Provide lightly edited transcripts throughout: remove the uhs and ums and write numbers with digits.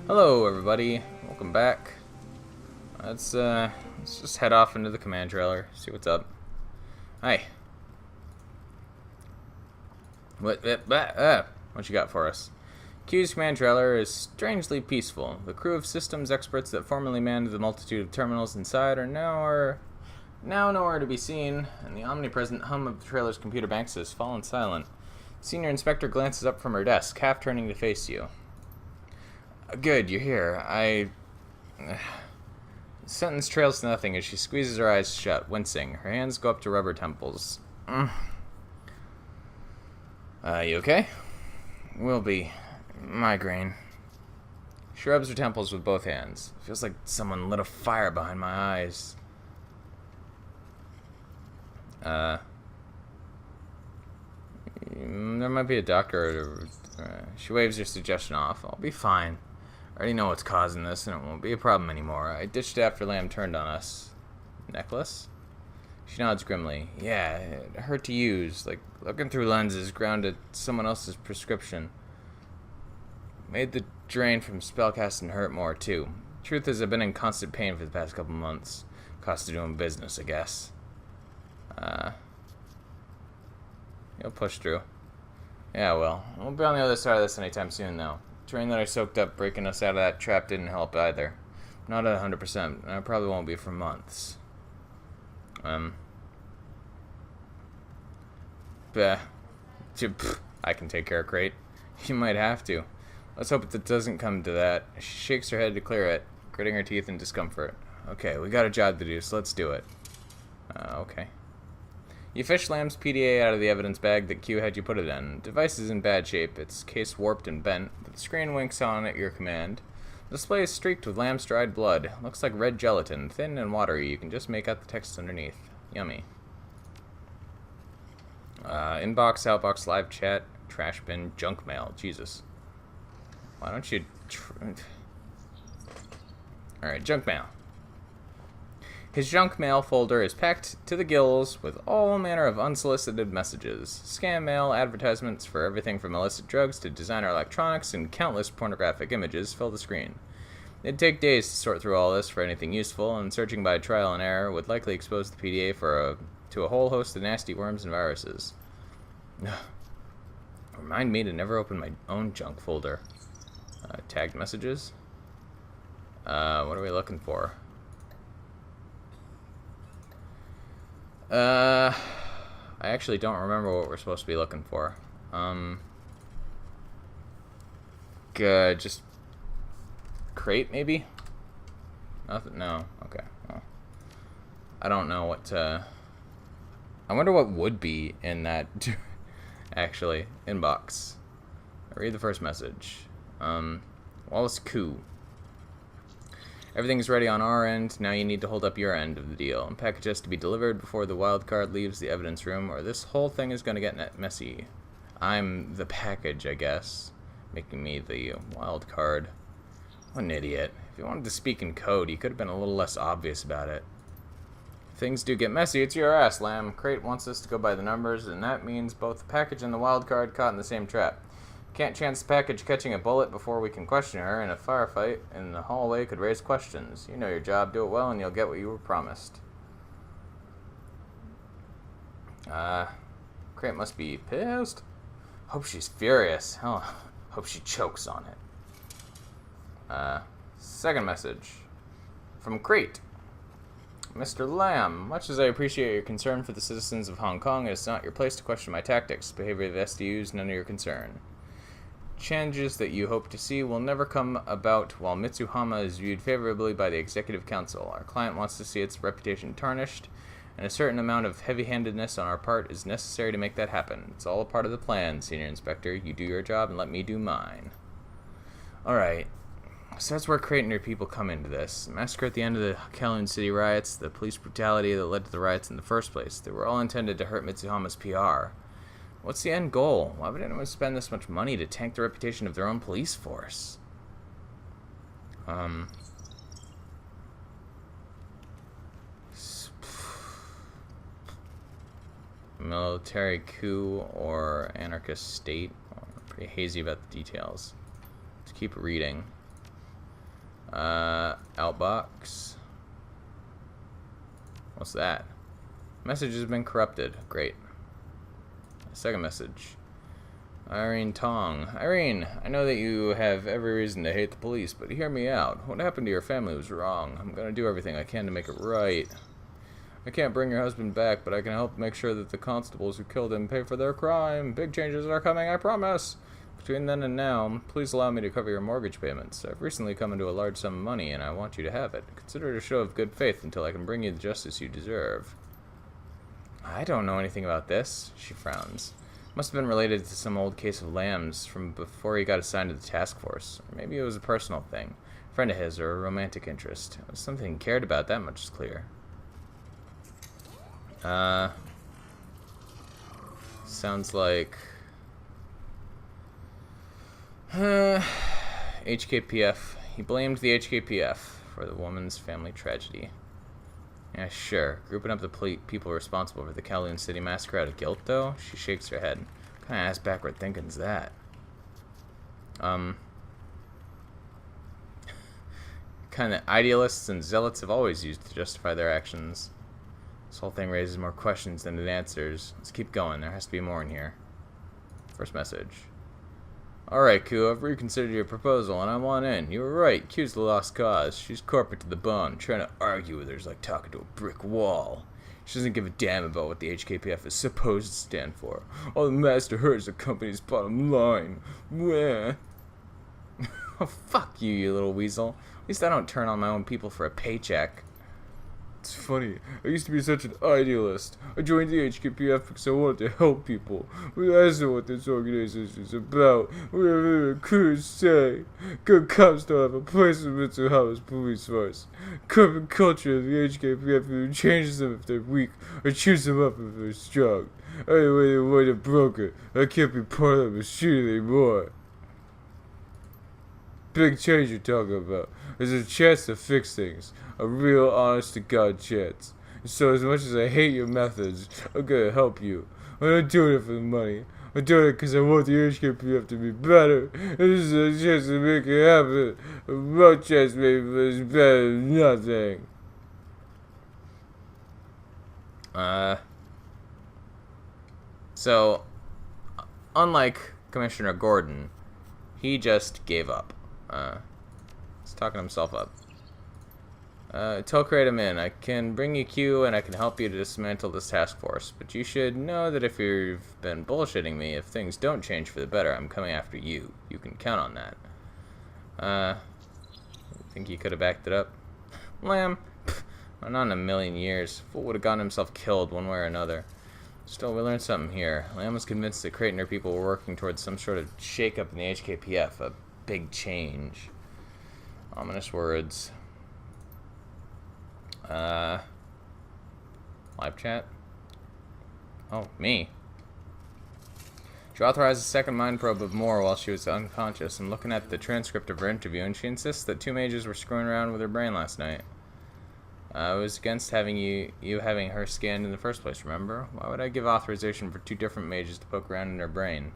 Hello, everybody. Welcome back. Let's just head off into the command trailer. See what's up. Hi. What you got for us? Q's command trailer is strangely peaceful. The crew of systems experts that formerly manned the multitude of terminals inside are now nowhere to be seen, and the omnipresent hum of the trailer's computer banks has fallen silent. The senior inspector glances up from her desk, half turning to face you. Good, you're here. Sentence trails to nothing as she squeezes her eyes shut, wincing. Her hands go up to rubber temples. You okay? Will be. Migraine. She rubs her temples with both hands. Feels like someone lit a fire behind my eyes. There might be a doctor. She waves her suggestion off. I'll be fine. I already know what's causing this, and it won't be a problem anymore. I ditched it after Lamb turned on us. Necklace? She nods grimly. Yeah, it hurt to use. Like looking through lenses ground to someone else's prescription. Made the drain from spellcasting hurt more, too. Truth is, I've been in constant pain for the past couple months. Cost of doing business, I guess. You'll push through. Yeah, well, I won't be on the other side of this anytime soon, though. The drain that I soaked up breaking us out of that trap didn't help either. Not at 100%, and I probably won't be for months. I can take care of Crate. You might have to. Let's hope it doesn't come to that. She shakes her head to clear it, gritting her teeth in discomfort. Okay, we got a job to do, so let's do it. Okay. You fish Lamb's PDA out of the evidence bag that Q had you put it in. The device is in bad shape, its case warped and bent, but the screen winks on at your command. The display is streaked with Lamb's dried blood. Looks like red gelatin, thin and watery. You can just make out the text underneath. Yummy. Inbox, outbox, live chat, trash bin, junk mail. Jesus. Why don't you... Alright, junk mail. His junk mail folder is packed to the gills with all manner of unsolicited messages. Scam mail, advertisements for everything from illicit drugs to designer electronics, and countless pornographic images fill the screen. It'd take days to sort through all this for anything useful, and searching by trial and error would likely expose the PDA to a whole host of nasty worms and viruses. Remind me to never open my own junk folder. Tagged messages? What are we looking for? I actually don't remember what we're supposed to be looking for. Just Crate, maybe? Nothing? No. Okay. Well, I don't know what to... I wonder what would be in that, actually, inbox. I read the first message. Wallace Coup. Everything's ready on our end. Now you need to hold up your end of the deal. And package has to be delivered before the wild card leaves the evidence room, or this whole thing is going to get messy. I'm the package, I guess. Making me the wild card. What an idiot. If you wanted to speak in code, you could have been a little less obvious about it. If things do get messy, it's your ass, Lamb. Crate wants us to go by the numbers, and that means both the package and the wild card caught in the same trap. Can't chance the package catching a bullet before we can question her, and a firefight in the hallway could raise questions. You know your job, do it well, and you'll get what you were promised. Crate must be pissed. Hope she's furious. Hell, hope she chokes on it. Second message. From Crate. Mr. Lamb, much as I appreciate your concern for the citizens of Hong Kong, it is not your place to question my tactics. Behavior of the SDU is none of your concern. Changes that you hope to see will never come about while Mitsuhama is viewed favorably by the Executive Council. Our client wants to see its reputation tarnished, and a certain amount of heavy-handedness on our part is necessary to make that happen. It's all a part of the plan, Senior Inspector. You do your job and let me do mine. Alright, so that's where Crate and your people come into this. The massacre at the end of the Kowloon City riots, the police brutality that led to the riots in the first place, they were all intended to hurt Mitsuhama's PR. What's the end goal? Why would anyone spend this much money to tank the reputation of their own police force? Military coup or anarchist state? I'm pretty hazy about the details. Let's keep reading. Outbox. What's that? Message has been corrupted. Great. Second message. Irene Tong. Irene, I know that you have every reason to hate the police, but hear me out. What happened to your family was wrong. I'm gonna do everything I can to make it right. I can't bring your husband back, but I can help make sure that the constables who killed him pay for their crime. Big changes are coming, I promise. Between then and now, please allow me to cover your mortgage payments. I've recently come into a large sum of money, and I want you to have it. Consider it a show of good faith until I can bring you the justice you deserve. I don't know anything about this, she frowns. Must have been related to some old case of lambs from before he got assigned to the task force. Or maybe it was a personal thing. A friend of his or a romantic interest. It was something he cared about, that much is clear. Sounds like... HKPF. He blamed the HKPF for the woman's family tragedy. Yeah, sure. Grouping up the people responsible for the Kowloon City massacre out of guilt, though? She shakes her head. What kind of ass-backward thinking's that? Kind of idealists and zealots have always used to justify their actions. This whole thing raises more questions than it answers. Let's keep going. There has to be more in here. First message. Alright, Q, I've reconsidered your proposal, and I want in. You were right. Q's the lost cause. She's corporate to the bone. Trying to argue with her is like talking to a brick wall. She doesn't give a damn about what the HKPF is supposed to stand for. All that matters to her is the company's bottom line. Wah. Oh, fuck you, you little weasel. At least I don't turn on my own people for a paycheck. It's funny. I used to be such an idealist. I joined the HKPF because I wanted to help people. But that's not what this organization is about. Whatever the crews say. Good cops don't have a place in Mitsuhama's police force. Corporate culture of the HKPF who changes them if they're weak or cheers them up if they're strong. Anyway, they want a broker. I can't be part of the machine anymore. Big change you're talking about. There's a chance to fix things. A real honest-to-God chance. So as much as I hate your methods, I'm gonna help you. I'm not doing it for the money. I'm doing it because I want the HKPF to be better. This is a chance to make it happen. A real chance maybe, but it's better than nothing. So, unlike Commissioner Gordon, he just gave up. He's talking himself up. Tell him in. I can bring you Q and I can help you to dismantle this task force. But you should know that if you've been bullshitting me, if things don't change for the better, I'm coming after you. You can count on that. Think you could have backed it up? Lamb? Well, not in a million years. Fool would have gotten himself killed one way or another. Still, we learned something here. Lamb was convinced that Crate and her people were working towards some sort of shake-up in the HKPF. A big change. Ominous words. Live chat? Oh, me. She authorized a second mind probe of Moore while she was unconscious. I'm looking at the transcript of her interview, and she insists that two mages were screwing around with her brain last night. I was against having you having her scanned in the first place, remember? Why would I give authorization for two different mages to poke around in her brain?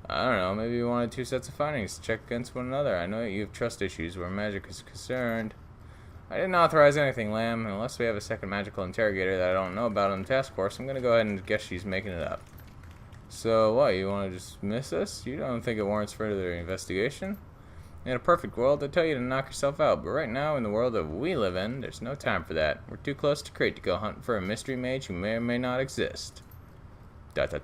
I don't know, maybe you wanted two sets of findings to check against one another. I know that you have trust issues where magic is concerned. I didn't authorize anything, Lamb, and unless we have a second magical interrogator that I don't know about on the task force, I'm gonna go ahead and guess she's making it up. So, what, you want to dismiss us? You don't think it warrants further investigation? In a perfect world, I'd tell you to knock yourself out, but right now, in the world that we live in, there's no time for that. We're too close to Crate to go hunting for a mystery mage who may or may not exist. ... Council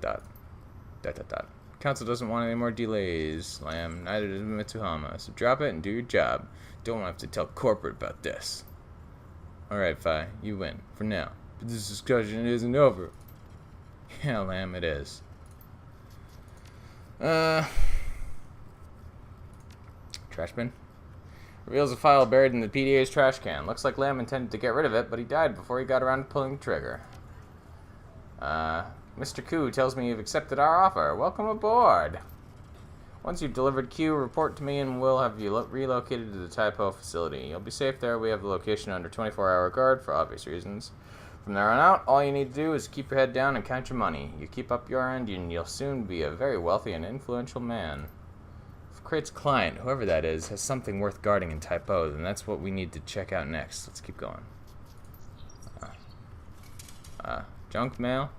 doesn't want any more delays, Lamb. Neither does Mitsuhama. So drop it and do your job. Don't have to tell corporate about this. Alright, Fi. You win. For now. But this discussion isn't over. Yeah, Lamb, it is. Trash bin. Reveals a file buried in the PDA's trash can. Looks like Lamb intended to get rid of it, but he died before he got around to pulling the trigger. Mr. Koo tells me you've accepted our offer. Welcome aboard. Once you've delivered Q, report to me and we'll have you relocated to the Taipo facility. You'll be safe there. We have the location under 24-hour guard for obvious reasons. From there on out, all you need to do is keep your head down and count your money. You keep up your end and you'll soon be a very wealthy and influential man. Of If Crate's client, whoever that is, has something worth guarding in Type O, then that's what we need to check out next. Let's keep going. Junk mail.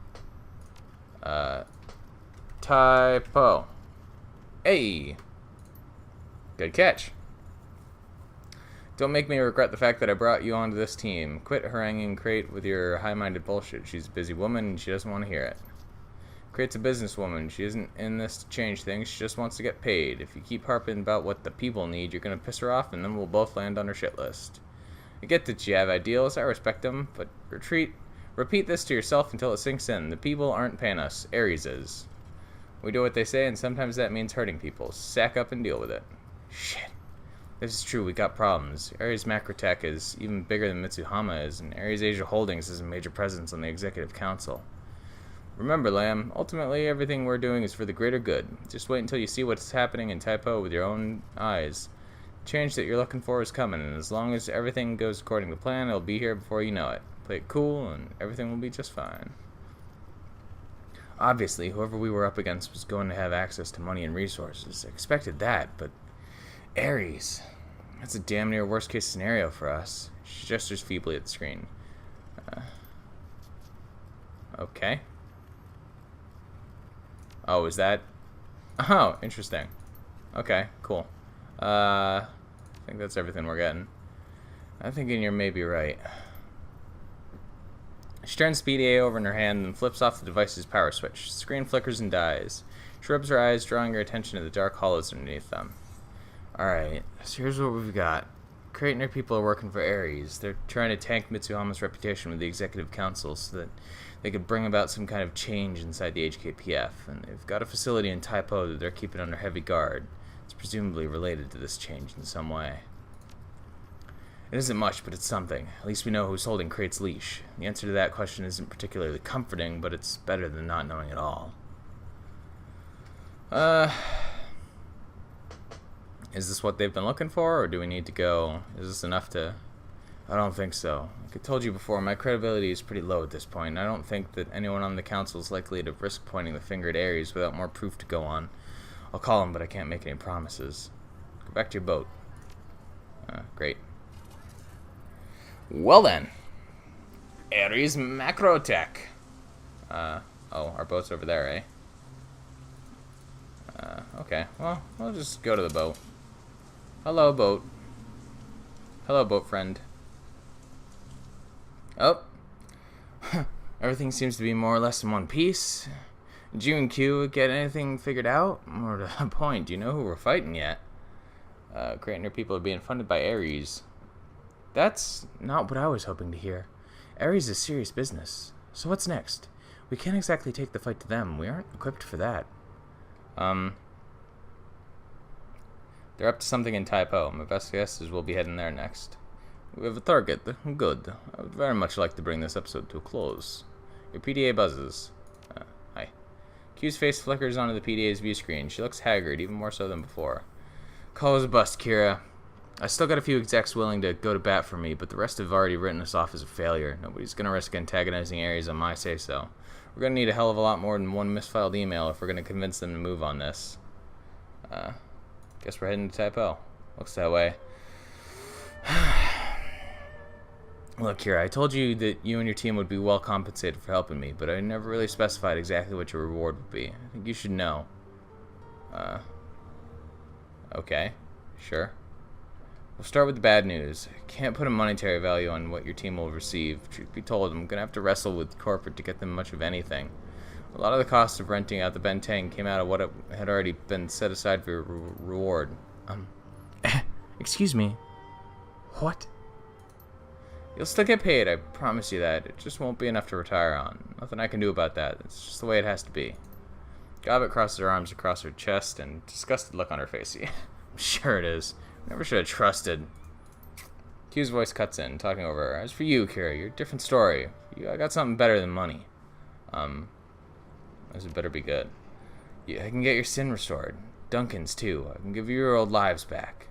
Type O. Hey! Good catch. Don't make me regret the fact that I brought you onto this team. Quit haranguing Crate with your high-minded bullshit. She's a busy woman and she doesn't want to hear it. Crate's a businesswoman. She isn't in this to change things. She just wants to get paid. If you keep harping about what the people need, you're going to piss her off and then we'll both land on her shit list. I get that you have ideals. I respect them, but repeat this to yourself until it sinks in. The people aren't paying us. Ares is. We do what they say, and sometimes that means hurting people. Sack up and deal with it. Shit. This is true, we got problems. Ares Macrotech is even bigger than Mitsuhama is, and Ares Asia Holdings is a major presence on the Executive Council. Remember, Lamb, ultimately everything we're doing is for the greater good. Just wait until you see what's happening in Type O with your own eyes. The change that you're looking for is coming, and as long as everything goes according to plan, it'll be here before you know it. Play it cool, and everything will be just fine. Obviously, whoever we were up against was going to have access to money and resources. I expected that, but Ares, that's a damn near worst case scenario for us. She gestures feebly at the screen. Okay. Oh, is that? Oh, interesting. Okay, cool. I think that's everything we're getting. I'm thinking you're maybe right. She turns the PDA over in her hand and flips off the device's power switch. The screen flickers and dies. She rubs her eyes, drawing your attention to the dark hollows underneath them. Alright, so here's what we've got. Crate and her people are working for Ares. They're trying to tank Mitsuhama's reputation with the Executive Council so that they could bring about some kind of change inside the HKPF. And they've got a facility in Type O that they're keeping under heavy guard. It's presumably related to this change in some way. It isn't much, but it's something. At least we know who's holding Crate's leash. The answer to that question isn't particularly comforting, but it's better than not knowing at all. Is this what they've been looking for, or do we need to go? Is this enough to... I don't think so. Like I told you before, my credibility is pretty low at this point, and I don't think that anyone on the council is likely to risk pointing the finger at Ares without more proof to go on. I'll call him, but I can't make any promises. Go back to your boat. Great. Well then. Ares Macrotech. Oh, our boat's over there, eh? Okay, well, we'll just go to the boat. Hello, boat. Hello, boat friend. Oh. Everything seems to be more or less in one piece. Did you and Q get anything figured out? More to the point, do you know who we're fighting yet? Crate and her people are being funded by Ares. That's not what I was hoping to hear. Ares is serious business. So what's next? We can't exactly take the fight to them. We aren't equipped for that. They're up to something in Type O. My best guess is we'll be heading there next. We have a target. Good. I would very much like to bring this episode to a close. Your PDA buzzes. Hi. Q's face flickers onto the PDA's view screen. She looks haggard, even more so than before. Call was a bust, Kira. I still got a few execs willing to go to bat for me, but the rest have already written us off as a failure. Nobody's going to risk antagonizing Ares on my say-so. We're going to need a hell of a lot more than one misfiled email if we're going to convince them to move on this. Guess we're heading to Type O. Looks that way. Look here, I told you that you and your team would be well compensated for helping me, but I never really specified exactly what your reward would be. I think you should know. Okay. Sure. We'll start with the bad news. I can't put a monetary value on what your team will receive. Truth be told, I'm going to have to wrestle with corporate to get them much of anything. A lot of the cost of renting out the Benteng came out of what had already been set aside for your reward. Excuse me. What? You'll still get paid, I promise you that. It just won't be enough to retire on. Nothing I can do about that. It's just the way it has to be. Gobbet crosses her arms across her chest and disgusted look on her face. Yeah, I'm sure it is. Never should have trusted. Q's voice cuts in, talking over her. As for you, Kira, you're a different story. I got something better than money. This had better be good. Yeah, I can get your sin restored. Duncan's, too. I can give you your old lives back.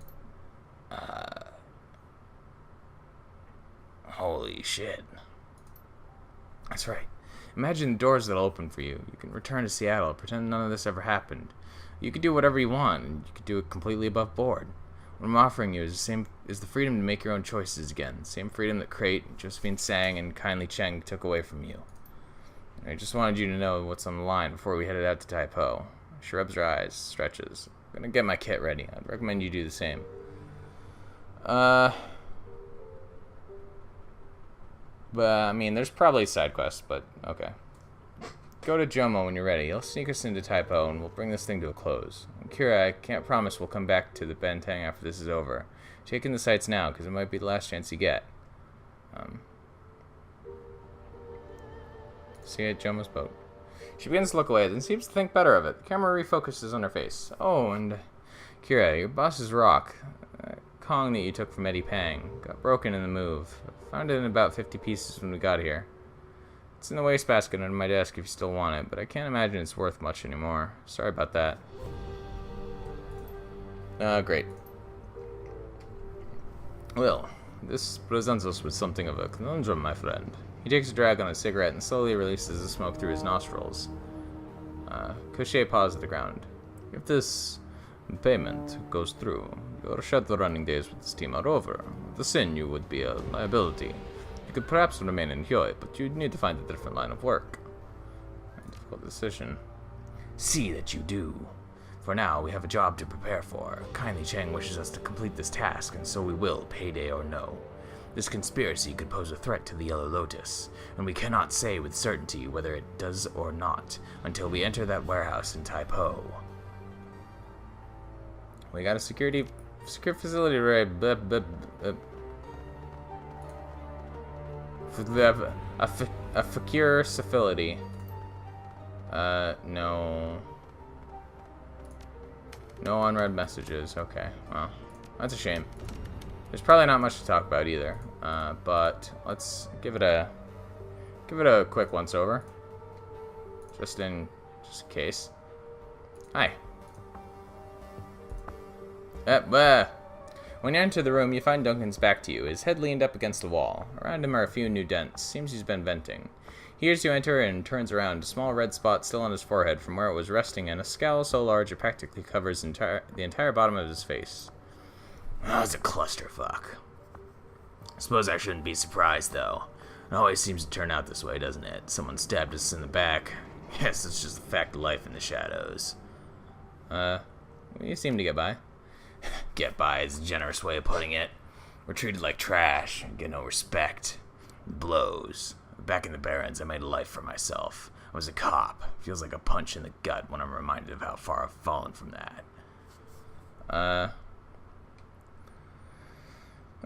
Holy shit. That's right. Imagine the doors that'll open for you. You can return to Seattle, pretend none of this ever happened. You could do whatever you want, and you could do it completely above board. What I'm offering you is the freedom to make your own choices again. Same freedom that Crate, Josephine Sang, and Kindly Cheng took away from you. And I just wanted you to know what's on the line before we headed out to Tai Po. She rubs her eyes, stretches. I'm gonna get my kit ready. I'd recommend you do the same. But, I mean, there's probably side quests, but okay. Go to Jomo when you're ready. He'll sneak us into Tai Po, and we'll bring this thing to a close. And Kira, I can't promise we'll come back to the Benteng after this is over. Take in the sights now, because it might be the last chance you get. See you at Jomo's boat. She begins to look away, then seems to think better of it. The camera refocuses on her face. Oh, and Kira, your boss's rock. Kong that you took from Eddie Pang. Got broken in the move. Found it in about 50 pieces when we got here. It's in the wastebasket under my desk if you still want it, but I can't imagine it's worth much anymore. Sorry about that. Great. Well, this presents us with something of a conundrum, my friend. He takes a drag on a cigarette and slowly releases the smoke through his nostrils. Cochet paws at the ground. If this payment goes through, your Shadowrunning days with this team are over. With the sin, you would be a liability. You could perhaps remain in Hyoi, but you'd need to find a different line of work. A difficult decision. See that you do. For now, we have a job to prepare for. Kindly Chang wishes us to complete this task, and so we will, payday or no. This conspiracy could pose a threat to the Yellow Lotus, and we cannot say with certainty whether it does or not until we enter that warehouse in Tai Po. We got a secure facility right. A secure facility. No. No unread messages. Okay, well, that's a shame. There's probably not much to talk about either, but let's give it a quick once over, just in case. Hi. When you enter the room, you find Duncan's back to you, his head leaned up against the wall. Around him are a few new dents. Seems he's been venting. He hears you enter and turns around, a small red spot still on his forehead from where it was resting, and a scowl so large it practically covers the entire bottom of his face. That was a clusterfuck. I suppose I shouldn't be surprised, though. It always seems to turn out this way, doesn't it? Someone stabbed us in the back. Yes, it's just a fact of life in the shadows. You seem to get by. Get by is a generous way of putting it. We're treated like trash and get no respect. It blows. Back in the Barrens, I made a life for myself. I was a cop. Feels like a punch in the gut when I'm reminded of how far I've fallen from that.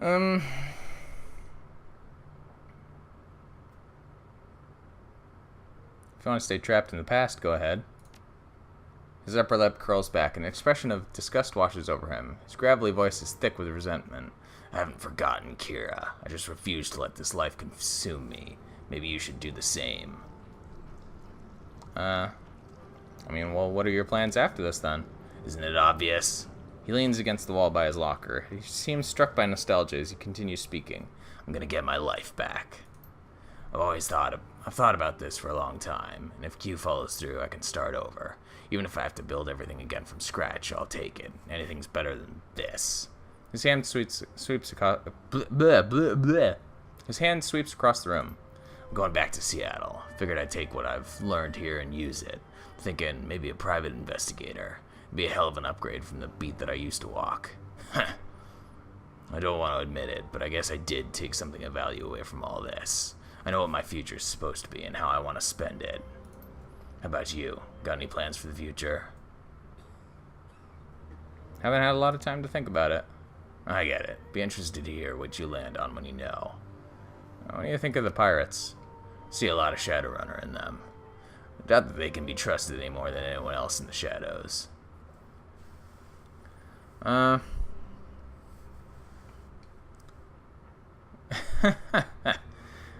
If you want to stay trapped in the past, go ahead. His upper lip curls back, and an expression of disgust washes over him. His gravelly voice is thick with resentment. I haven't forgotten, Kira. I just refuse to let this life consume me. Maybe you should do the same. I mean, well, what are your plans after this, then? Isn't it obvious? He leans against the wall by his locker. He seems struck by nostalgia as he continues speaking. I'm gonna get my life back. I've thought about this for a long time, and if Q follows through, I can start over. Even if I have to build everything again from scratch, I'll take it. Anything's better than this. His hand sweeps across... His hand sweeps across the room. I'm going back to Seattle. Figured I'd take what I've learned here and use it. Thinking maybe a private investigator. It'd be a hell of an upgrade from the beat that I used to walk. I don't want to admit it, but I guess I did take something of value away from all this. I know what my future's supposed to be and how I want to spend it. How about you? Got any plans for the future? Haven't had a lot of time to think about it. I get it. Be interested to hear what you land on when you know. What do you think of the pirates? See a lot of Shadowrunner in them. I doubt that they can be trusted any more than anyone else in the shadows. I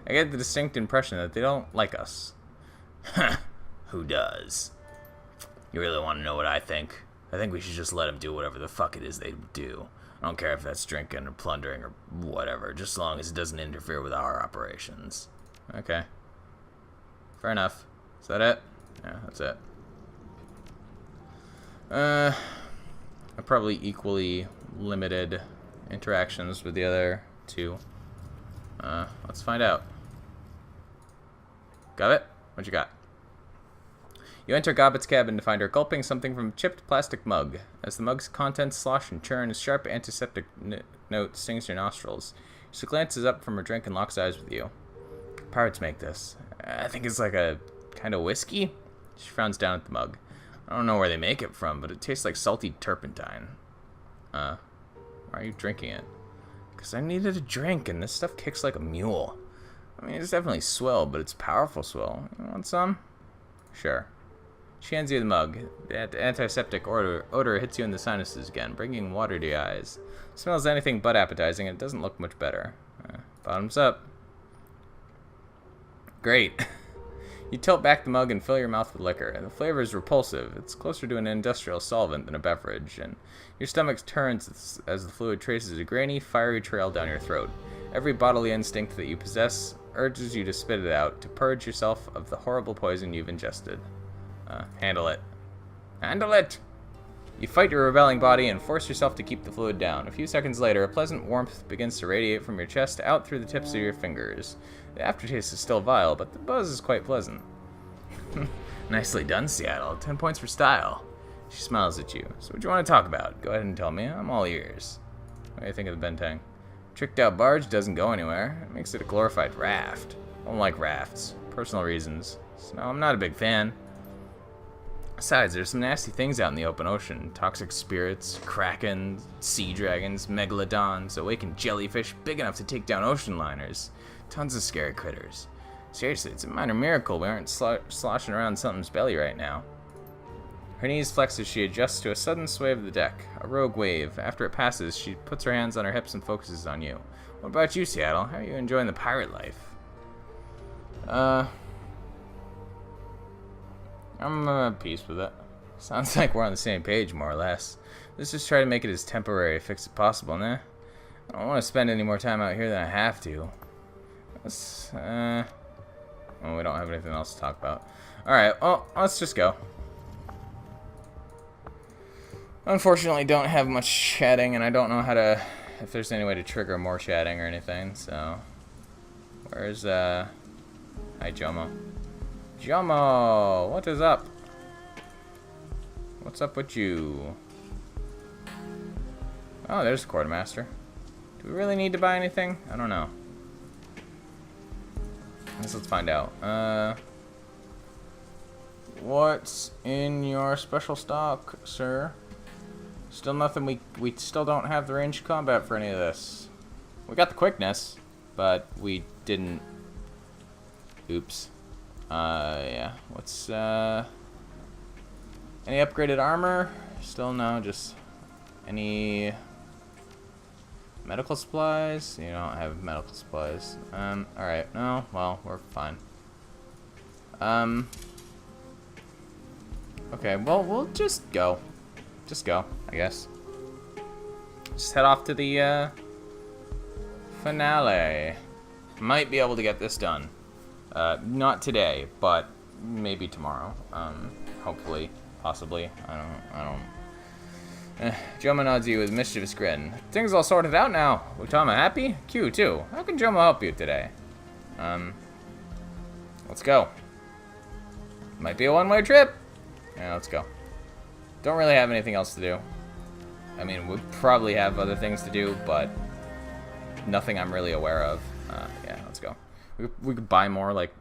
get the distinct impression that they don't like us. Who does? You really want to know what I think? I think we should just let them do whatever the fuck it is they do. I don't care if that's drinking or plundering or whatever, just as long as it doesn't interfere with our operations. Okay. Fair enough. Is that it? Yeah, that's it. I've probably equally limited interactions with the other two. Let's find out. Got it? What you got? You enter Gobbet's cabin to find her gulping something from a chipped plastic mug. As the mug's contents slosh and churn, a sharp antiseptic note stings your nostrils. She glances up from her drink and locks eyes with you. Pirates make this. I think it's like a kind of whiskey? She frowns down at the mug. I don't know where they make it from, but it tastes like salty turpentine. Why are you drinking it? Because I needed a drink, and this stuff kicks like a mule. I mean, it's definitely swill, but it's powerful swill. You want some? Sure. She hands you the mug. That antiseptic odor hits you in the sinuses again, bringing water to your eyes. It smells anything but appetizing, and it doesn't look much better. Bottoms up. Great. You tilt back the mug and fill your mouth with liquor. The flavor is repulsive. It's closer to an industrial solvent than a beverage, and your stomach turns as the fluid traces a grainy, fiery trail down your throat. Every bodily instinct that you possess urges you to spit it out, to purge yourself of the horrible poison you've ingested. Handle it. Handle it! You fight your rebelling body and force yourself to keep the fluid down. A few seconds later, a pleasant warmth begins to radiate from your chest out through the tips of your fingers. The aftertaste is still vile, but the buzz is quite pleasant. Nicely done, Seattle. 10 points for style. She smiles at you. So what do you want to talk about? Go ahead and tell me. I'm all ears. What do you think of the benteng? Tricked out barge doesn't go anywhere. It makes it a glorified raft. I don't like rafts. Personal reasons. So no, I'm not a big fan. Besides, there's some nasty things out in the open ocean. Toxic spirits, kraken, sea dragons, megalodons, awakened jellyfish big enough to take down ocean liners. Tons of scary critters. Seriously, it's a minor miracle we aren't sloshing around something's belly right now. Her knees flex as she adjusts to a sudden sway of the deck, a rogue wave. After it passes, she puts her hands on her hips and focuses on you. What about you, Seattle? How are you enjoying the pirate life? I'm at peace with it. Sounds like we're on the same page, more or less. Let's just try to make it as temporary a fix as possible, nah? I don't want to spend any more time out here than I have to. Well, we don't have anything else to talk about. Alright, well, let's just go. Unfortunately, don't have much chatting, and I don't know how to... if there's any way to trigger more chatting or anything, so... Where's, Hi, Jomo. Jomo! What is up? What's up with you? Oh, there's the quartermaster. Do we really need to buy anything? I don't know. I guess let's find out. What's in your special stock, sir? Still nothing. We still don't have the ranged combat for any of this. We got the quickness, but we didn't. Oops. Yeah. What's any upgraded armor? Still no. Just any medical supplies? You don't have medical supplies. All right. No. Well, we're fine. Okay. Well, we'll just go. Just go, I guess. Just head off to the finale. Might be able to get this done. Not today, but maybe tomorrow. Hopefully, possibly. I don't. Joma nods you with a mischievous grin. Things all sorted out now. Utama happy? Q too. How can Joma help you today? Let's go. Might be a one-way trip. Yeah, let's go. Don't really have anything else to do. I mean, we probably have other things to do, but nothing I'm really aware of. Yeah, let's go. We could buy more, like,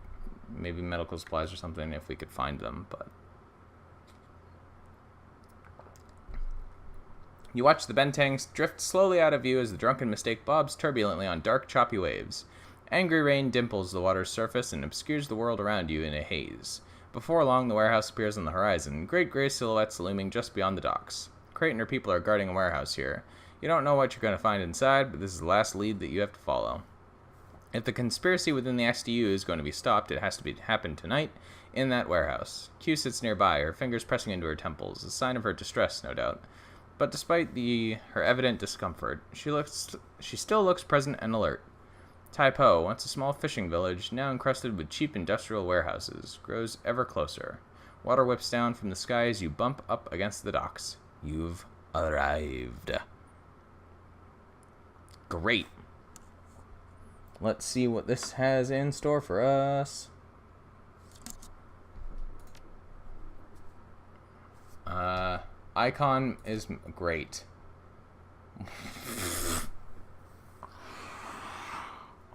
maybe medical supplies or something if we could find them, but... You watch the bentengs drift slowly out of view as the drunken mistake bobs turbulently on dark, choppy waves. Angry rain dimples the water's surface and obscures the world around you in a haze. Before long, the warehouse appears on the horizon, great gray silhouettes looming just beyond the docks. Crate and her people are guarding a warehouse here. You don't know what you're going to find inside, but this is the last lead that you have to follow. If the conspiracy within the XDU is going to be stopped, it has to happen tonight in that warehouse. Q sits nearby, her fingers pressing into her temples, a sign of her distress, no doubt. But despite her evident discomfort, she still looks present and alert. Tai Po, once a small fishing village, now encrusted with cheap industrial warehouses, grows ever closer. Water whips down from the sky as you bump up against the docks. You've arrived. Great. Let's see what this has in store for us. Icon is great.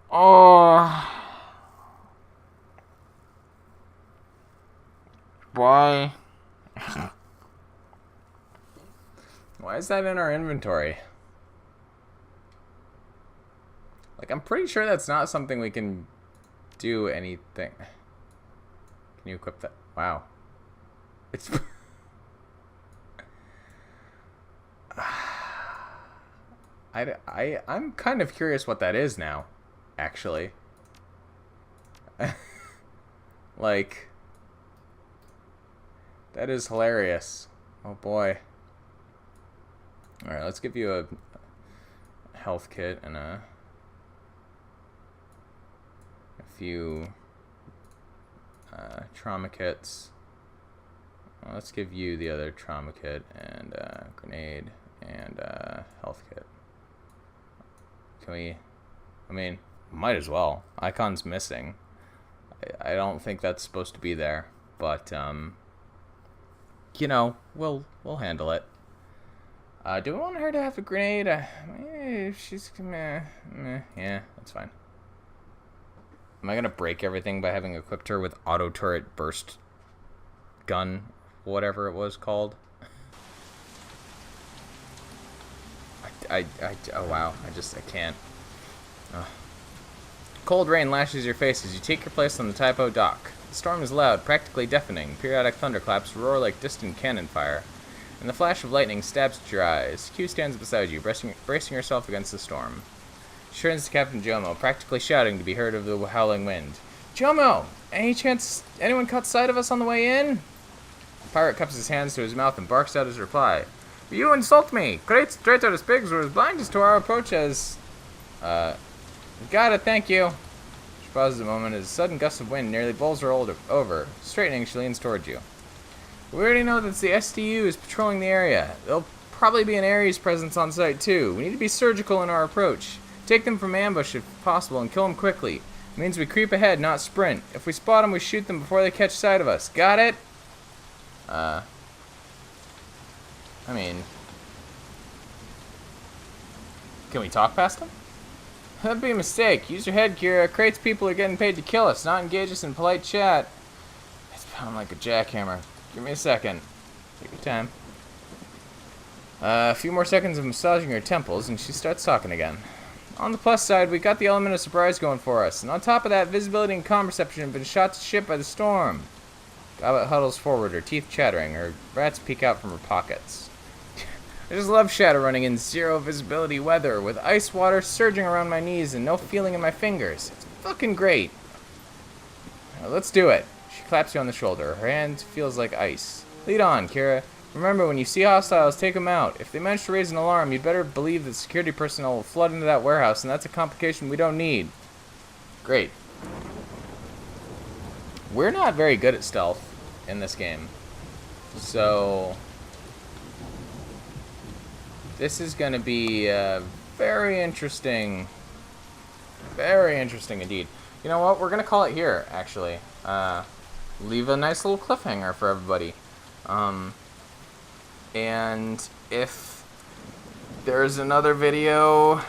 Oh. Why? Why is that in our inventory? Like, I'm pretty sure that's not something we can do anything. Can you equip that? Wow. It's... I'm kind of curious what that is now, actually. Like, that is hilarious. Oh boy. Alright, let's give you a health kit and a few trauma kits. Well, let's give you the other trauma kit and grenade and health kit. Can we... I mean, might as well. Icon's missing. I don't think that's supposed to be there, but you know, we'll handle it. Do we want her to have a grenade? She's yeah, that's fine. Am I gonna break everything by having equipped her with auto turret burst gun, whatever it was called? Oh wow, I can't. Ugh. Cold rain lashes your face as you take your place on the Typo dock. The storm is loud, practically deafening. Periodic thunderclaps roar like distant cannon fire, and the flash of lightning stabs at your eyes. Q stands beside you, bracing herself against the storm. She turns to Captain Jomo, practically shouting to be heard of the howling wind. Jomo! Any chance anyone caught sight of us on the way in? The pirate cups his hands to his mouth and barks out his reply. You insult me! Great traitorous pigs were as blind as to our approach as... Got it, thank you. She pauses a moment as a sudden gust of wind nearly bowls her over. Straightening, she leans towards you. We already know that the SDU is patrolling the area. There'll probably be an Ares presence on site too. We need to be surgical in our approach. Take them from ambush if possible and kill them quickly. It means we creep ahead, not sprint. If we spot them, we shoot them before they catch sight of us. Got it? I mean... Can we talk past them? That'd be a mistake. Use your head, Kira. Crate's people are getting paid to kill us, not engage us in polite chat. It's pounding like a jackhammer. Give me a second. Take your time. A few more seconds of massaging her temples, and she starts talking again. On the plus side, we got the element of surprise going for us, and on top of that, visibility and comm reception have been shot to shit by the storm. Gobbet huddles forward, her teeth chattering, her rats peek out from her pockets. I just love Shadowrunning in zero visibility weather, with ice water surging around my knees and no feeling in my fingers. It's fucking great. Now, let's do it. She claps you on the shoulder. Her hand feels like ice. Lead on, Kira. Remember, when you see hostiles, take them out. If they manage to raise an alarm, you'd better believe that security personnel will flood into that warehouse, and that's a complication we don't need. Great. We're not very good at stealth in this game. So... this is going to be very interesting. Very interesting indeed. You know what? We're going to call it here, actually. Leave a nice little cliffhanger for everybody. And if there's another video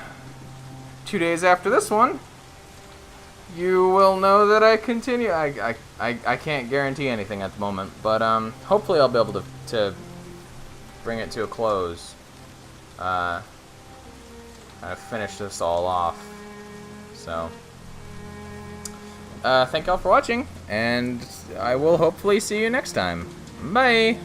2 days after this one, you will know that I continue. I can't guarantee anything at the moment, but hopefully I'll be able to bring it to a close. Kind of finish this all off. So, thank y'all for watching, and I will hopefully see you next time. Bye!